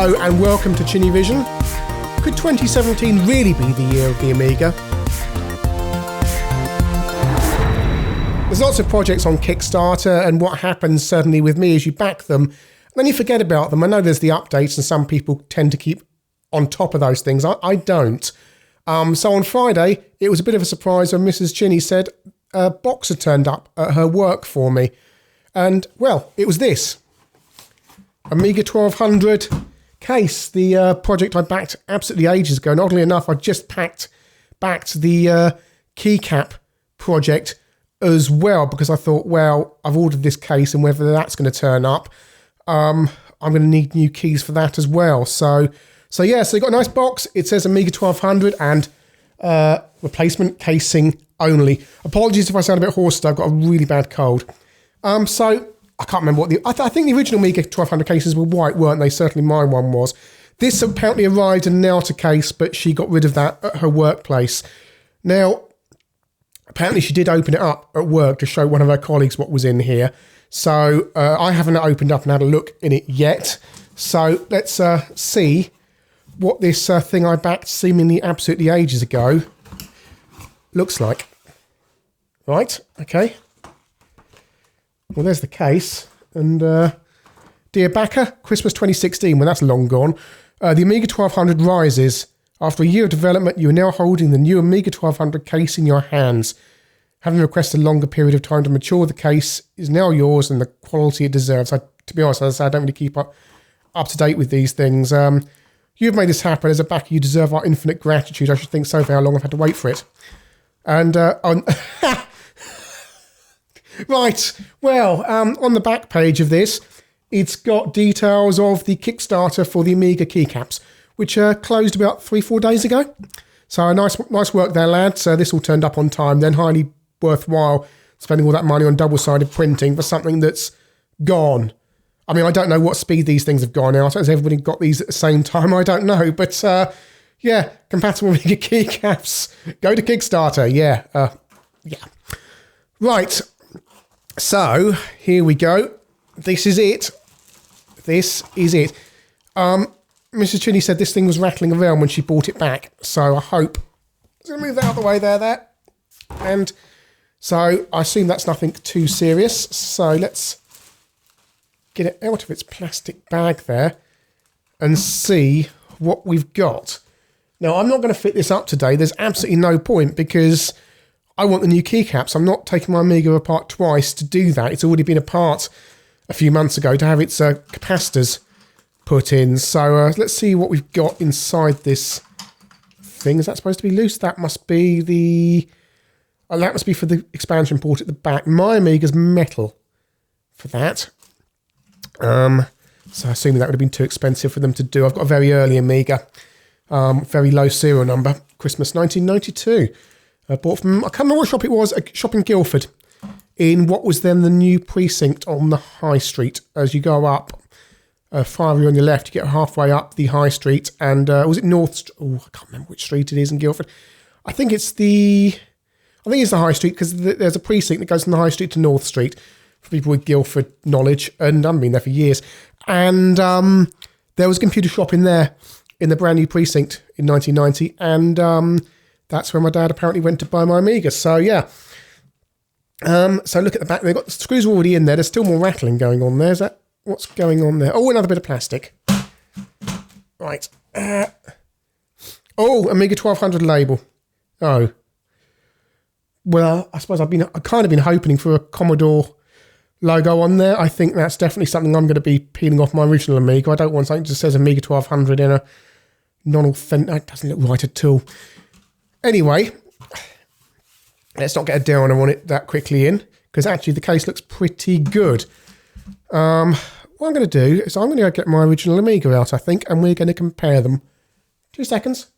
Hello and welcome to ChinnyVision. Could 2017 really be the year of the Amiga? There's lots of projects on Kickstarter, and what happens certainly with me is you back them, and then you forget about them. I know there's the updates and some people tend to keep on top of those things. I don't. So on Friday, it was a bit of a surprise when Mrs. Chinny said a box had turned up at her work for me. And, well, it was this. Amiga 1200 case, the project I backed absolutely ages ago. And oddly enough, I just backed the keycap project as well, because I thought, well, I've ordered this case and whether that's going to turn up, I'm going to need new keys for that as well. So you got a nice box. It says Amiga 1200 and replacement casing only. Apologies if I sound a bit hoarse. I've got a really bad cold. So I can't remember what I think the original Amiga 1200 cases were white, weren't they? Certainly my one was. This apparently arrived in an outer case, but she got rid of that at her workplace. Now, apparently she did open it up at work to show one of her colleagues what was in here. So I haven't opened up and had a look in it yet. So let's see what this thing I backed seemingly absolutely ages ago looks like. Right, okay. Well, there's the case. And dear backer, Christmas 2016, well, that's long gone. The Amiga 1200 rises. After a year of development, you are now holding the new Amiga 1200 case in your hands. Having requested a longer period of time to mature, the case is now yours and the quality it deserves. To be honest, I don't really keep up to date with these things. You've made this happen. As a backer, you deserve our infinite gratitude. I should think so for how long I've had to wait for it. And right, well, on the back page of this, it's got details of the Kickstarter for the Amiga keycaps, which closed about 3-4 days ago. So nice work there, lads. This all turned up on time. Then highly worthwhile spending all that money on double-sided printing for something that's gone. I mean, I don't know what speed these things have gone out. Has everybody got these at the same time? I don't know. But yeah, compatible Amiga keycaps. Go to Kickstarter. Yeah. Right. So here we go. This is it. Mrs. Chinny said this thing was rattling around when she bought it back. So I hope. I'm going to move that out of the way there. And so I assume that's nothing too serious. So let's get it out of its plastic bag there and see what we've got. Now, I'm not going to fit this up today. There's absolutely no point because I want the new keycaps. I'm not taking my Amiga apart twice to do that. It's already been apart a few months ago to have its capacitors put in. So let's see what we've got inside this thing. Is that supposed to be loose? That must be that must be for the expansion port at the back. My Amiga's metal for that. So assuming that would have been too expensive for them to do. I've got a very early Amiga, very low serial number, Christmas 1992. I bought from, I can't remember what shop it was, a shop in Guildford, in what was then the new precinct on the High Street. As you go up, farther on your left, you get halfway up the High Street, and was it North? Oh, I can't remember which street it is in Guildford. I think it's the High Street because there's a precinct that goes from the High Street to North Street for people with Guildford knowledge, and I've been there for years. And there was a computer shop in there in the brand new precinct in 1990, and that's where my dad apparently went to buy my Amiga. So yeah. So look at the back. They've got the screws already in there. There's still more rattling going on there. Is that what's going on there? Oh, another bit of plastic. Right. Amiga 1200 label. Oh. Well, I suppose I've kind of been hoping for a Commodore logo on there. I think that's definitely something I'm going to be peeling off my original Amiga. I don't want something that just says Amiga 1200 in a non-authentic. That doesn't look right at all. Anyway, let's not get a downer on it that quickly in, because actually the case looks pretty good. What I'm going to do is I'm going to get my original Amiga out, I think, and we're going to compare them. 2 seconds.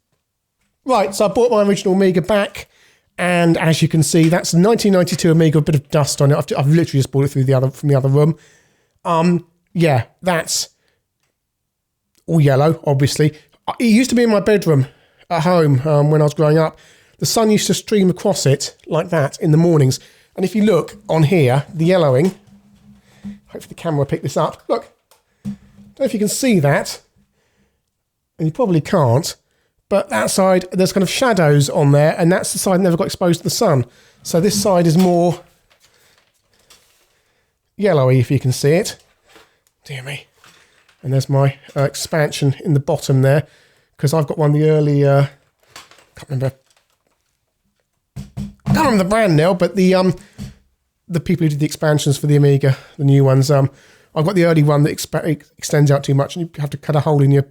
Right, so I bought my original Amiga back, and as you can see, that's a 1992 Amiga, a bit of dust on it. I've literally just bought it from the other room. Yeah, that's all yellow, obviously. It used to be in my bedroom at home when I was growing up. The sun used to stream across it like that in the mornings. And if you look on here, the yellowing, hopefully the camera will pick this up. Look, don't know if you can see that. and you probably can't, but that side, there's kind of shadows on there, and that's the side that never got exposed to the sun. So this side is more yellowy, if you can see it. Dear me. And there's my expansion in the bottom there, because I've got one of the early, can't remember the brand now, but the people who did the expansions for the Amiga, the new ones, I've got the early one that extends out too much, and you have to cut a hole in your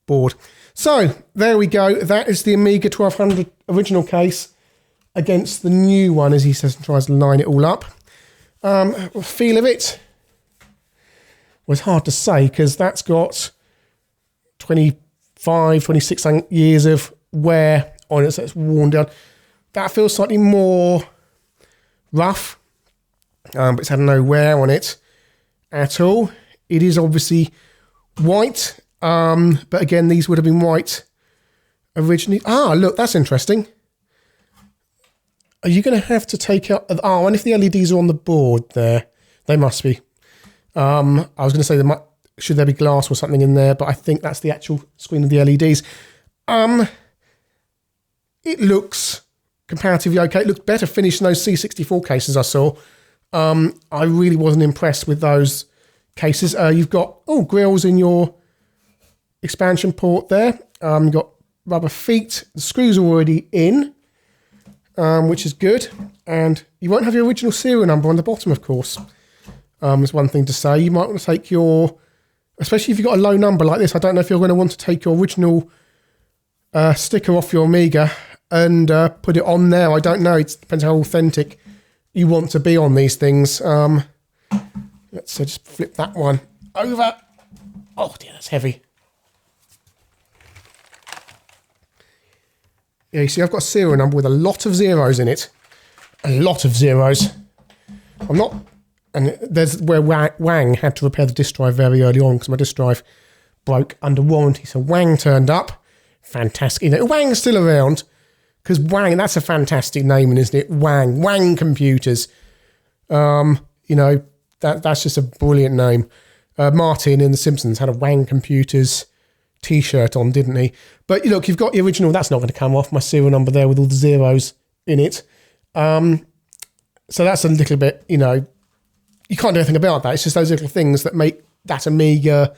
board. So there we go. That is the Amiga 1200 original case against the new one, as he says, and tries to line it all up. Feel of it was hard to say, because that's got 25, 26 years of wear on it, so it's worn down. That feels slightly more rough, but it's had no wear on it at all. It is obviously white, but again, these would have been white originally. Ah, look, that's interesting. Are you going to have to take out... Oh, and if the LEDs are on the board there, they must be. I was going to say, should there be glass or something in there, but I think that's the actual screen of the LEDs. It looks comparatively okay. It looks better finished than those C64 cases I saw. I really wasn't impressed with those cases. You've got grills in your expansion port there. You've got rubber feet. The screws are already in, which is good. And you won't have your original serial number on the bottom, of course. There's one thing to say. You might want to take your, especially if you've got a low number like this, I don't know if you're going to want to take your original sticker off your Amiga and put it on there. I don't know. It depends how authentic you want to be on these things. Let's just flip that one over. Oh dear, that's heavy. Yeah, you see, I've got a serial number with a lot of zeros in it. A lot of zeros. I'm not... And there's where Wang had to repair the disk drive very early on, because my disk drive broke under warranty. So Wang turned up. Fantastic. You know, Wang's still around, because Wang, that's a fantastic name, isn't it? Wang Computers. You know, that's just a brilliant name. Martin in The Simpsons had a Wang Computers t-shirt on, didn't he? But look, you've got the original. That's not going to come off. My serial number there with all the zeros in it. So that's a little bit, you know, you can't do anything about that. It's just those little things that make that Amiga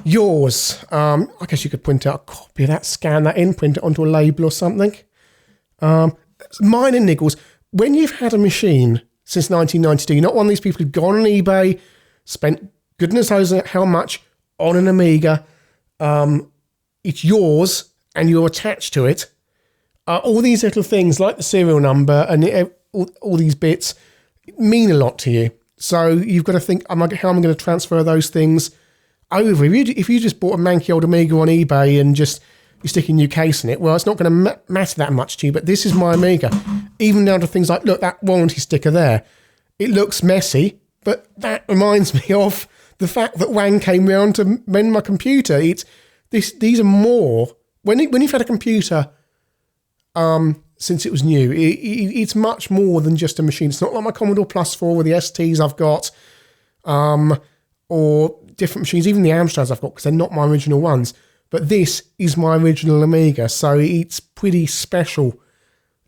yours. I guess you could print out a copy of that, scan that in, print it onto a label or something. Minor niggles. When you've had a machine since 1992, you're not one of these people who've gone on eBay, spent goodness knows how much on an Amiga. It's yours and you're attached to it. All these little things like the serial number and all these bits mean a lot to you. So you've got to think, how am I going to transfer those things over? If you just bought a manky old Amiga on eBay and just you stick a new case in it, well, it's not going to matter that much to you. But this is my Amiga. Even down to things like, look, that warranty sticker there. It looks messy, but that reminds me of the fact that Wang came round to mend my computer. These are more... When you've had a computer... since it was new, it's much more than just a machine. It's not like my Commodore Plus 4 with the STs I've got, or different machines, even the Amstrads I've got, because they're not my original ones. But this is my original Amiga, so it's pretty special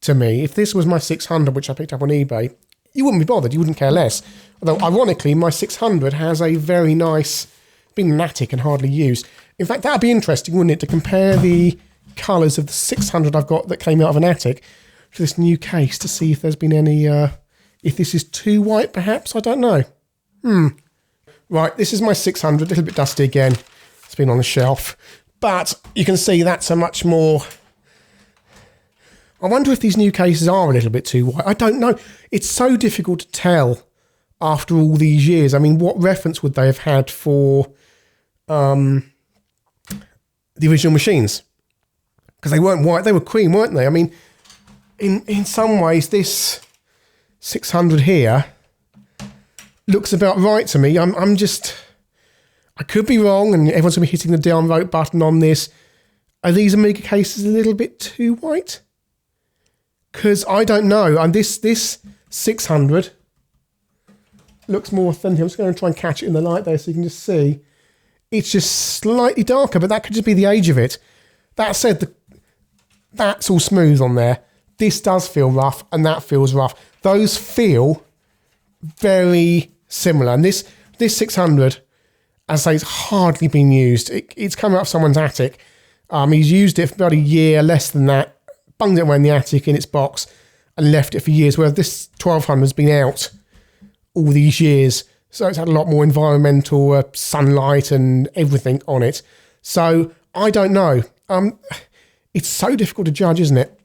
to me. If this was my 600, which I picked up on eBay, you wouldn't be bothered, you wouldn't care less. Although, ironically, my 600 has a very nice, been an attic and hardly used. In fact, that'd be interesting, wouldn't it, to compare the colours of the 600 I've got that came out of an attic to this new case, to see if there's been any, if this is too white perhaps, I don't know. Right, this is my 600, a little bit dusty again. It's been on the shelf. But you can see that's a much more... I wonder if these new cases are a little bit too white. I don't know. It's so difficult to tell after all these years. I mean, what reference would they have had for the original machines? Because they weren't white, they were cream, weren't they? I mean, in some ways, this 600 here looks about right to me. I'm just... I could be wrong, and everyone's going to be hitting the downvote button on this. Are these Amiga cases a little bit too white? Because I don't know. And this 600 looks more authentic. I'm just going to try and catch it in the light there so you can just see. It's just slightly darker, but that could just be the age of it. That said, that's all smooth on there. This does feel rough, and that feels rough. Those feel very similar. And this 600, as I say, it's hardly been used. It's coming out of someone's attic. He's used it for about a year, less than that, bunged it away in the attic in its box, and left it for years, whereas this 1200 has been out all these years. So it's had a lot more environmental sunlight and everything on it. So I don't know. It's so difficult to judge, isn't it?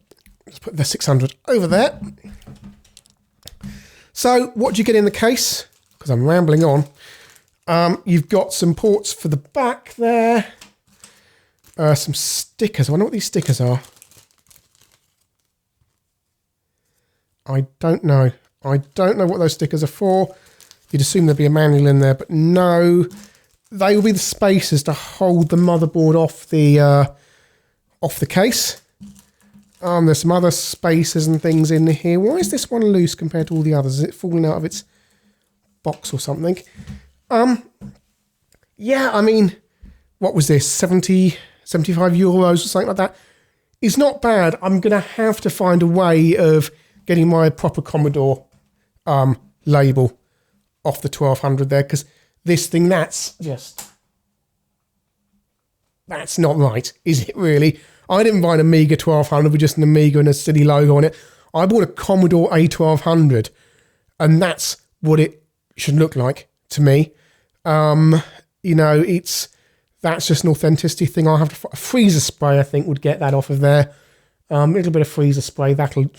Let's put the 600 over there. So what do you get in the case? Because I'm rambling on. You've got some ports for the back there. Some stickers. I wonder what these stickers are. I don't know. I don't know what those stickers are for. You'd assume there'd be a manual in there, but no. They will be the spacers to hold the motherboard off the case. There's some other spacers and things in here. Why is this one loose compared to all the others? Is it falling out of its box or something? Yeah, I mean, what was this? 75 euros or something like that? It's not bad. I'm going to have to find a way of getting my proper Commodore label off the 1200 there, because this thing, that's not right, is it really? I didn't buy an Amiga 1200 with just an Amiga and a silly logo on it. I bought a Commodore A1200, and that's what it should look like to me. You know, that's just an authenticity thing. I'll have to, a freezer spray, I think, would get that off of there. A little bit of freezer spray,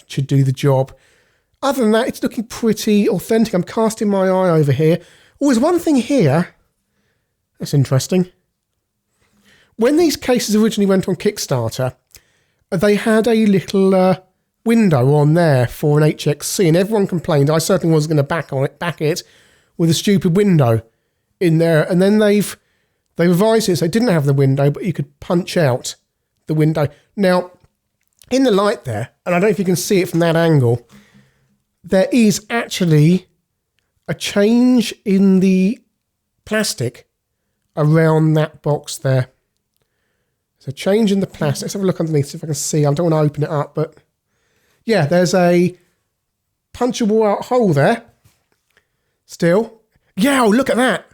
should do the job. Other than that, it's looking pretty authentic. I'm casting my eye over here. Oh, there's one thing here. That's interesting. When these cases originally went on Kickstarter, they had a little window on there for an HXC, and everyone complained. I certainly wasn't going to back it with a stupid window in there. And then they revised it so it didn't have the window, but you could punch out the window. Now, in the light there, and I don't know if you can see it from that angle, there is actually a change in the plastic around that box there. There's a change in the plastic. Let's have a look underneath, see if I can see. I don't want to open it up, but yeah, there's a punchable out hole there. Still. Yeah, oh, look at that.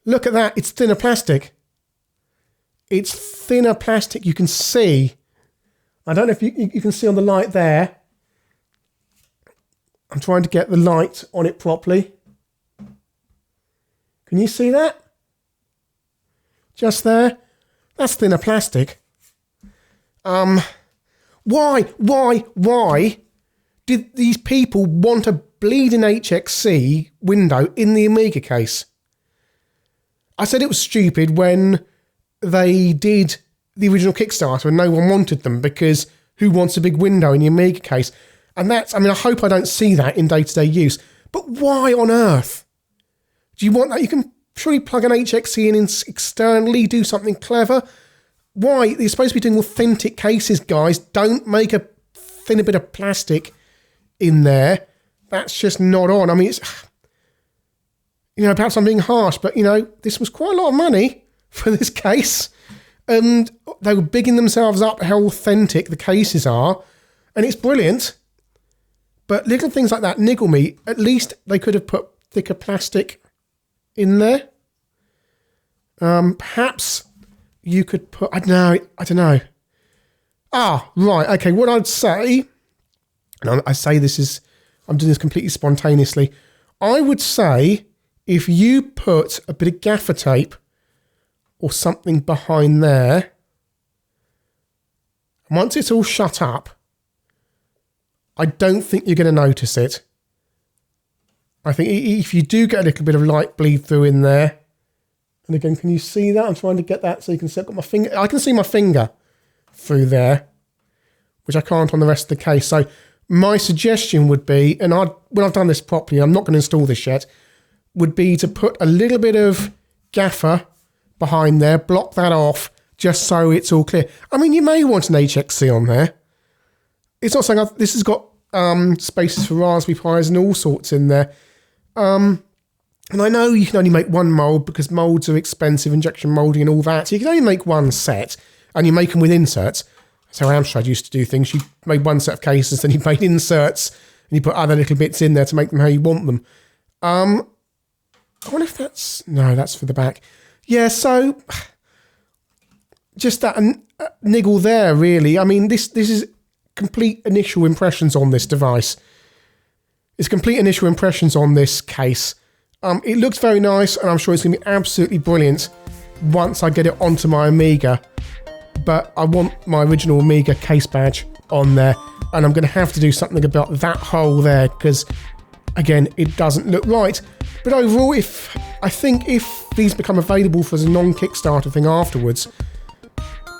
Look at that. It's thinner plastic. It's thinner plastic. You can see. I don't know if you can see on the light there. I'm trying to get the light on it properly. Can you see that? Just there? That's thinner plastic. Why did these people want a bleeding HXC window in the Amiga case? I said it was stupid when they did the original Kickstarter and no one wanted them, because who wants a big window in the Amiga case? And that's, I mean, I hope I don't see that in day-to-day use. But why on earth do you want that? You can surely plug an HXC in externally, do something clever. Why? You're supposed to be doing authentic cases, guys. Don't make a thinner bit of plastic in there. That's just not on. I mean, it's, you know, perhaps I'm being harsh, but, you know, this was quite a lot of money for this case. And they were bigging themselves up how authentic the cases are. And it's brilliant. But little things like that niggle me. At least they could have put thicker plastic in there. Perhaps you could put, I don't know. Ah, right. Okay, what I'd say, and I say this is, I'm doing this completely spontaneously. I would say if you put a bit of gaffer tape or something behind there, and once it's all shut up, I don't think you're going to notice it. I think if you do get a little bit of light bleed through in there, and again, can you see that? I'm trying to get that so you can see. I've got my finger. I can see my finger through there, which I can't on the rest of the case. So my suggestion would be, and when I've done this properly, I'm not going to install this yet, would be to put a little bit of gaffer behind there, block that off, just so it's all clear. I mean, you may want an HXC on there. It's not saying this has got spaces for Raspberry Pis and all sorts in there. And I know you can only make one mould because moulds are expensive, injection moulding and all that. So you can only make one set, and you make them with inserts. That's how Amstrad used to do things. You made one set of cases, then you made inserts, and you put other little bits in there to make them how you want them. I wonder if that's... No, that's for the back. Yeah, so... Just that niggle there, really. I mean, this is complete initial impressions on this device. It's complete initial impressions on this case. It looks very nice, and I'm sure it's going to be absolutely brilliant once I get it onto my Amiga. But I want my original Amiga case badge on there, and I'm going to have to do something about that hole there, because, again, it doesn't look right. But overall, I think if these become available for as a non-Kickstarter thing afterwards,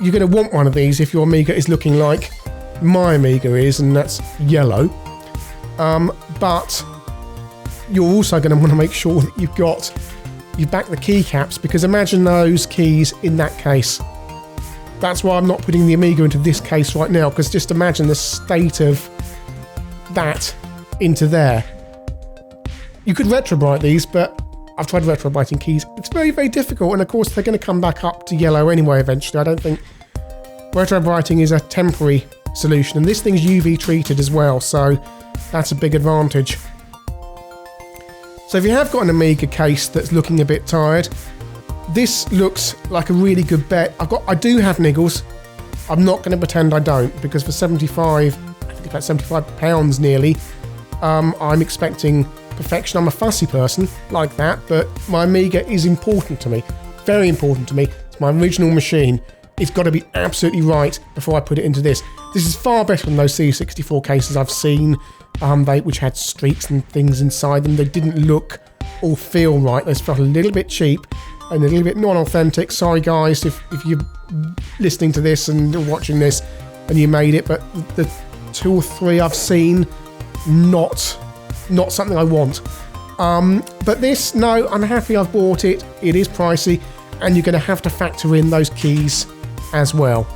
you're going to want one of these if your Amiga is looking like my Amiga is, and that's yellow. But you're also going to want to make sure that you've back the keycaps, because imagine those keys in that case. That's why I'm not putting the Amiga into this case right now, because just imagine the state of that into there. You could retrobrite these, but I've tried retrobriting keys. It's very, very difficult, and of course they're going to come back up to yellow anyway eventually. I don't think retrobriting is a temporary solution, and this thing's UV treated as well, so that's a big advantage. So if you have got an Amiga case that's looking a bit tired, this looks like a really good bet. I do have niggles. I'm not going to pretend I don't, because for 75, I think about £75 nearly, I'm expecting perfection. I'm a fussy person like that, but my Amiga is important to me, very important to me. It's my original machine. It's got to be absolutely right before I put it into this. This is far better than those C64 cases I've seen, which had streaks and things inside them. They didn't look or feel right. They felt a little bit cheap and a little bit non-authentic. Sorry guys if you're listening to this and watching this and you made it, but the 2 or 3 I've seen, not something I want. But this, no, I'm happy I've bought it. It is pricey, and you're going to have to factor in those keys as well.